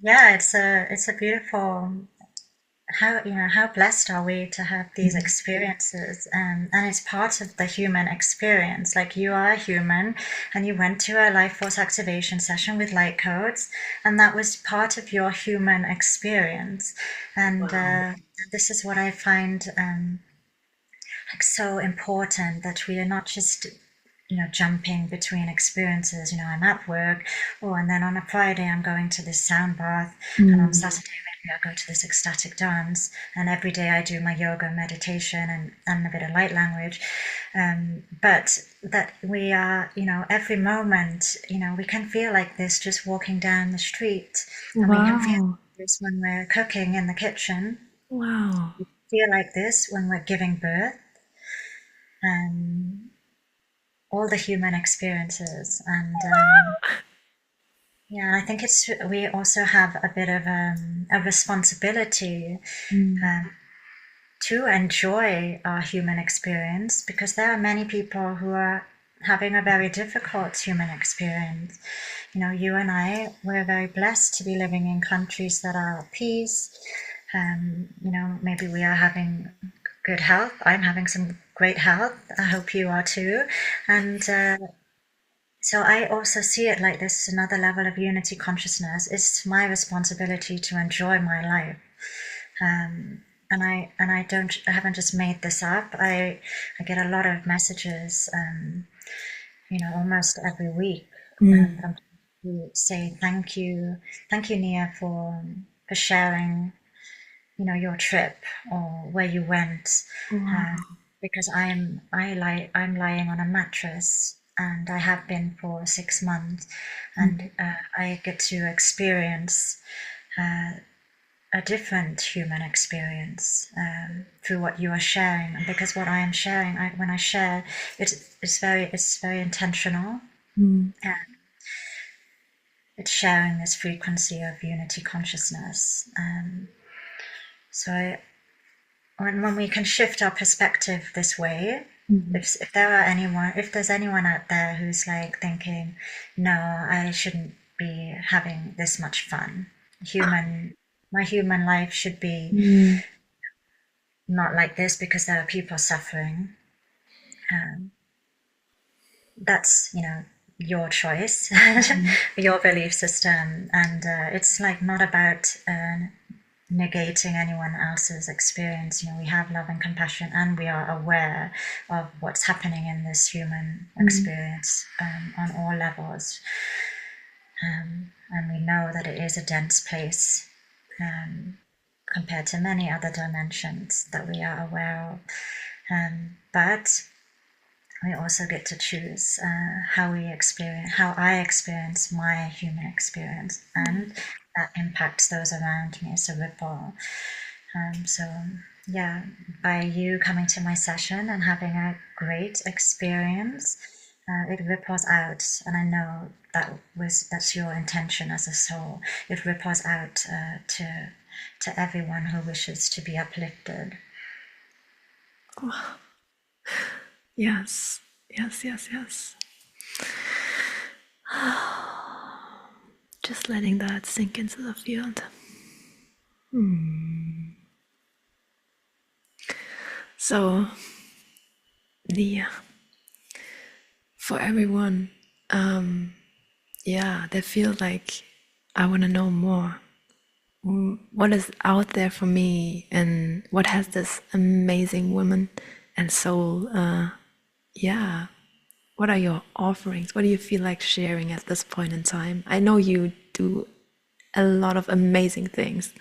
it's a beautiful. How blessed are we to have these experiences, and it's part of the human experience. Like, you are a human, and you went to a life force activation session with light codes, and that was part of your human experience. And this is what I find like so important, that we are not just jumping between experiences. I'm at work, and then on a Friday I'm going to this sound bath, and on Saturday maybe I'll go to this ecstatic dance, and every day I do my yoga, meditation, and a bit of light language. But that we are, every moment, we can feel like this just walking down the street, and we can feel like this when we're cooking in the kitchen. Wow. We feel like this when we're giving birth. All the human experiences, and Yeah, I think we also have a bit of a responsibility to enjoy our human experience, because there are many people who are having a very difficult human experience. You know, you and I, we're very blessed to be living in countries that are at peace. You know, maybe we are having good health. I'm having some great health. I hope you are too. And so I also see it like this is another level of unity consciousness. It's my responsibility to enjoy my life. And I haven't just made this up. I get a lot of messages, you know, almost every week from people who say thank you, Nia, for sharing, you know, your trip or where you went. Because I'm lying on a mattress, and I have been for 6 months, and I get to experience a different human experience through what you are sharing. And because what I am sharing, when I share, it's very intentional, and it's sharing this frequency of unity consciousness. So when we can shift our perspective this way, if there's anyone out there who's like thinking, no, I shouldn't be having this much fun. My human life should be not like this because there are people suffering. That's, you know, your choice, your belief system, and it's like not about negating anyone else's experience. You know, we have love and compassion, and we are aware of what's happening in this human experience on all levels, and we know that it is a dense place compared to many other dimensions that we are aware of, but we also get to choose how I experience my human experience, and that impacts those around me. It's a ripple. So yeah, by you coming to my session and having a great experience, it ripples out, and I know that's your intention as a soul. It ripples out to everyone who wishes to be uplifted. Oh. Yes, yes, yes, yes. Just letting that sink into the field. So, Nia, for everyone, yeah, they feel like I want to know more. What is out there for me, and what has this amazing woman and soul? Yeah, what are your offerings? What do you feel like sharing at this point in time? I know you do a lot of amazing things,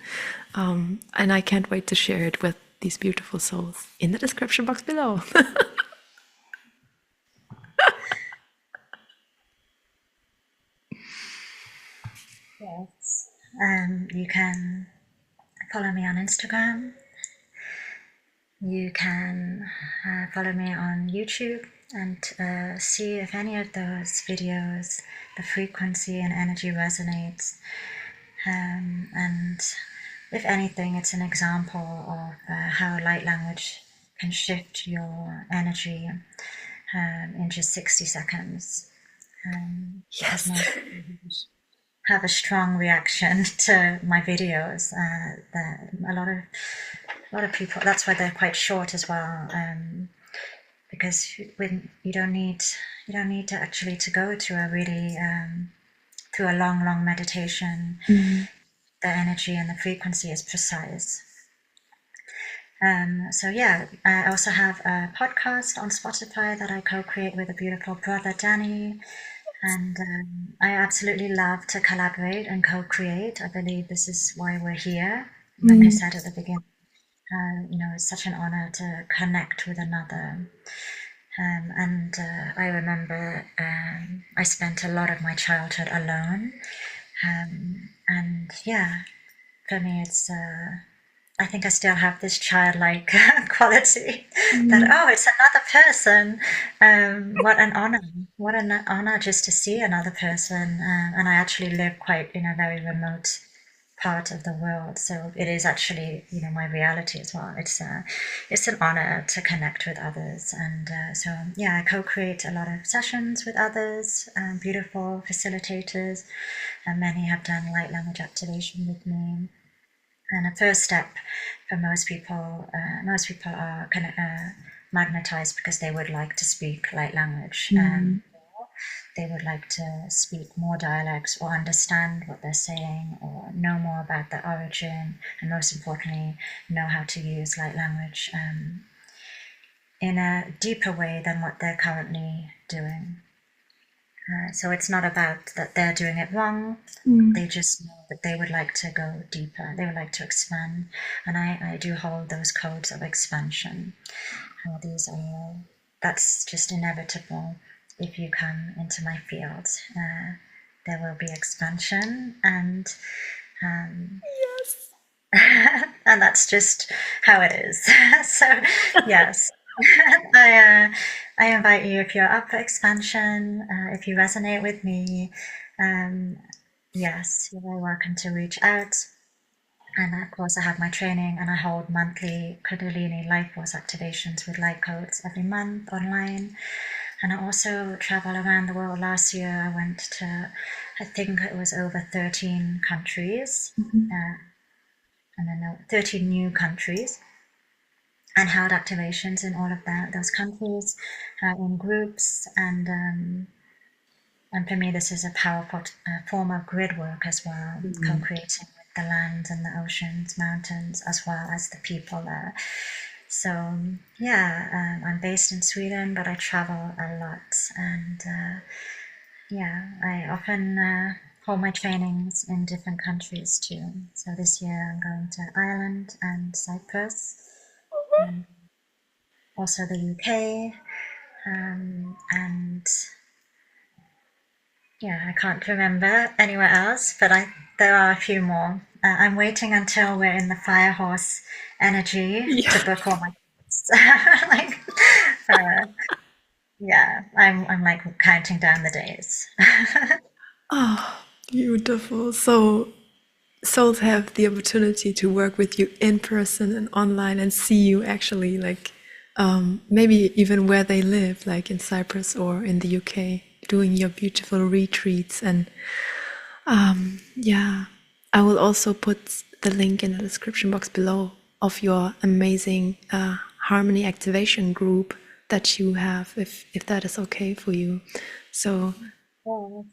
and I can't wait to share it with these beautiful souls in the description box below. Yes. You can follow me on Instagram. You can follow me on YouTube and see if any of those videos, the frequency and energy resonates. And if anything, it's an example of how light language can shift your energy in just 60 seconds. Yes. Have a strong reaction to my videos. That a lot of people. That's why they're quite short as well. Because when you don't need to actually to go to a really through a long meditation. The energy and the frequency is precise. So yeah, I also have a podcast on Spotify that I co-create with a beautiful brother, Danny. And I absolutely love to collaborate and co-create. I believe this is why we're here. Like I said at the beginning, you know, it's such an honor to connect with another. And I remember I spent a lot of my childhood alone. And yeah, for me, I think I still have this childlike quality that, oh, it's another person. What an honor. What an honor just to see another person. And I actually live quite in a very remote part of the world. So it is actually, my reality as well. It's an honor to connect with others. And so, yeah, I co-create a lot of sessions with others, beautiful facilitators. And many have done light language activation with me. And the first step for most people are kind of magnetized because they would like to speak light language. They would like to speak more dialects or understand what they're saying or know more about their origin, and most importantly, know how to use light language in a deeper way than what they're currently doing. So it's not about that they're doing it wrong. They just know that they would like to go deeper. They would like to expand. And I do hold those codes of expansion. That's just inevitable. If you come into my field, there will be expansion, and Yes. and that's just how it is. So yes. I invite you, if you're up for expansion, if you resonate with me, yes, you're very welcome to reach out. And of course, I have my training, and I hold monthly Kundalini Life Force activations with light codes every month online. And I also travel around the world. Last year, I went to, I think it was over 13 countries, and then 13 new countries, and held activations in all of those countries in groups. And for me, this is a powerful form of grid work as well, co-creating with the land and the oceans, mountains, as well as the people there. So yeah, I'm based in Sweden, but I travel a lot, and yeah, I often hold my trainings in different countries too. So this year I'm going to Ireland and Cyprus, and also the UK, and yeah, I can't remember anywhere else, but there are a few more. I'm waiting until we're in the fire horse energy to book all my trips. Like, yeah, I'm like counting down the days. Oh, beautiful. So souls have the opportunity to work with you in person and online and see you actually, like maybe even where they live, like in Cyprus or in the UK, doing your beautiful retreats. And yeah, I will also put the link in the description box below of your amazing harmony activation group that you have, if that is okay for you. So Cool.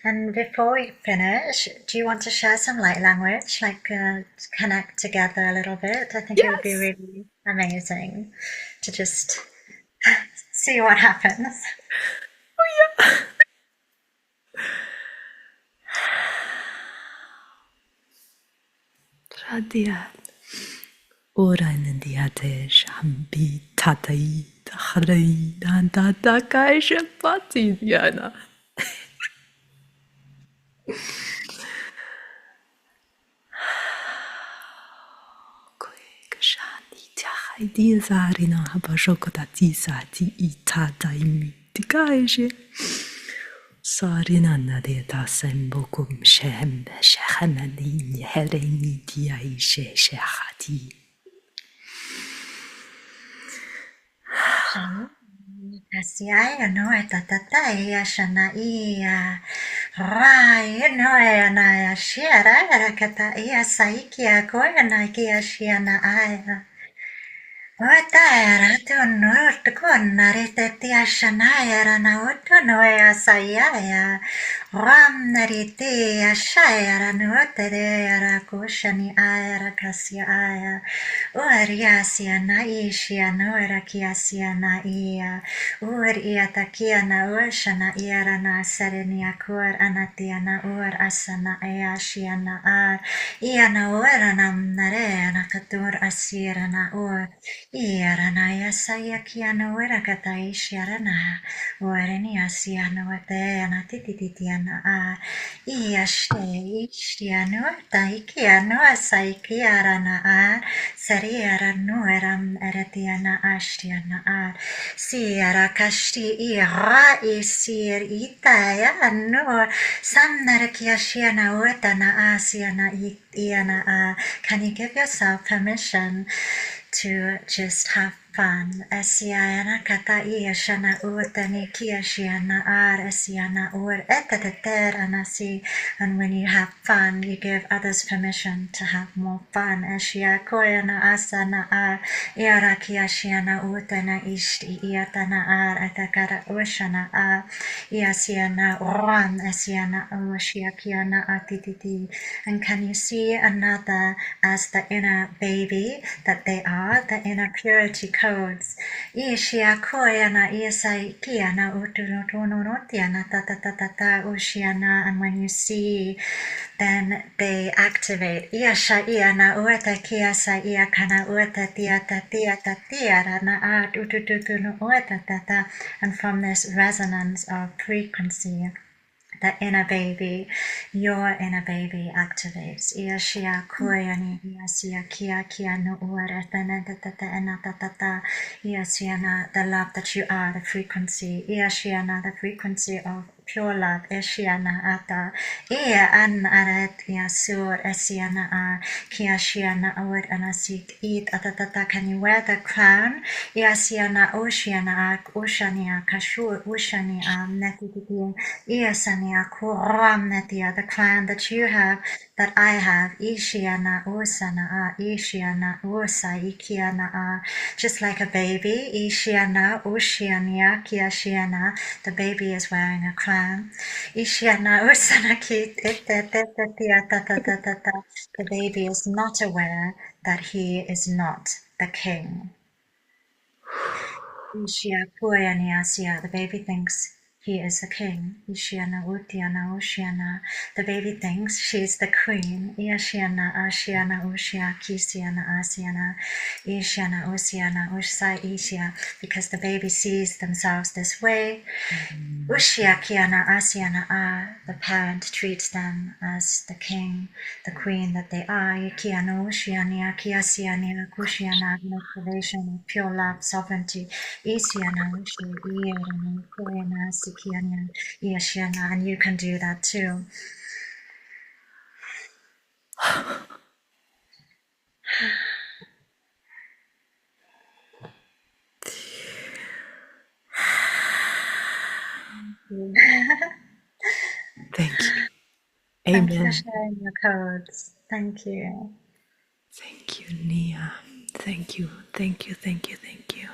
And before we finish, do you want to share some light language, like connect together a little bit? I think it would be yes. really amazing to just see what happens. Radia. Ora nandiate shambi tatai taharai nanda kai shapati diana. Kshani tahai dizarina habashokota tisati itataimi tikaishe. Sarina nadeta sembokum shem shahamani hereni diaishe shahati. Kasiaya no tatata ya shana iya rai no ya na ya shiara kata iya saiki ya koya na kia shiana aya. Otaera tunnu urtukunnari tetiashanayara na utunuea sayaya ramnari tia shayara nutereara kushani ayara kasya uriasia na ishia nuera kiasia na ia uria takia na ushana iara na serenia kur anatia na asana ayashia na ia na ura namnarea na katur asira na Iaranaya sayakiano erakata ishiarana. Wareni asiano ateana tititiana a. Iashte ishtiano taikiano asaikiarana a. Sariarano eram eretiana ashtiana a. Siara kashti ira isir itaya no. Samnarakiashiana uetana asiana iana a. Can you give yourself permission to just have fun? Asiana kata iashana utani kiashiana ar asiana ur etateter anasi. And when you have fun, you give others permission to have more fun. Ashia koyana asana ar iara kiashiana utana ishti iatana ar atakara ushana ar iasiana ran asiana ushiakiana atititi. And can you see another as the inner baby that they are, the inner purity codes? Ishia koyana isaikiana utunotonotiana ta ushiana. And when you see, then they activate. Iasha iana ueta kiasa iakana ueta tiata tiata tiarana at utututunu ueta tata. And from this resonance of frequency, the inner baby, your inner baby activates. Iashia koyani, iasia kia kia no uara tata enata iasiana, the love that you are, the frequency. Iasiana, the frequency of pure love. Ishiana ata. Ia an aret iasur esiana a kiashiana awed anasik eat atatata. Can you wear the crown? Iasiana oceana ak oceania kashur oceania netiti. Iasania kuramnetia, the crown that you have, that I have. Ishiana osana a ishiana osa ikiana a. Just like a baby, ishiana oceania kiashiana, the baby is wearing a crown. Ishiana osana ki the baby is not aware that he is not the king. Ishia Puyaniasia, the baby thinks he is the king. Ishiana Utiana Ushiana, the baby thinks she's the queen. Ishiana Ashiana Ushia Kisiana Asiana, Ishiana Usiana Usai Ishia, because the baby sees themselves this way. Ushia Kiana Asiana A, the parent treats them as the king, the queen that they are. Kiana Ushiania Kiasiania Kushiana, motivation of pure love, sovereignty. Isiana Ushi Iana Koyana Sikiana Iashiana, and you can do that too. Thank you. Thank you Amen. for sharing your codes. Thank you. Thank you, Nia. Thank you, thank you, thank you, thank you.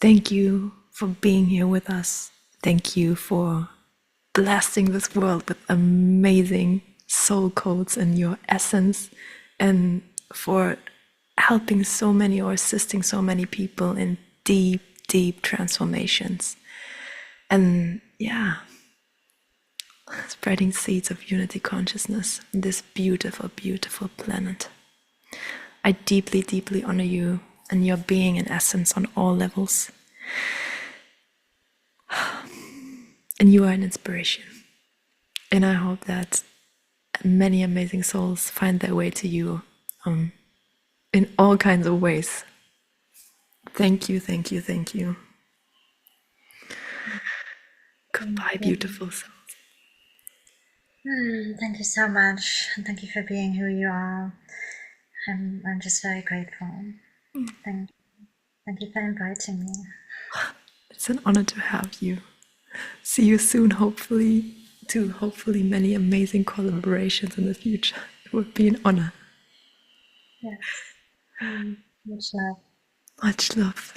Thank you for being here with us. Thank you for blessing this world with amazing soul codes and your essence, and for helping so many or assisting so many people in deep, deep transformations. And yeah, spreading seeds of unity consciousness in this beautiful, beautiful planet. I deeply, deeply honor you and your being and essence on all levels. And you are an inspiration. And I hope that many amazing souls find their way to you in all kinds of ways. Thank you, thank you, thank you. Goodbye, beautiful souls. Thank you so much. And thank you for being who you are. I'm just very grateful. Thank you for inviting me. It's an honor to have you. See you soon, hopefully, to hopefully many amazing collaborations in the future. It would be an honor. Yes. Much love. Much love.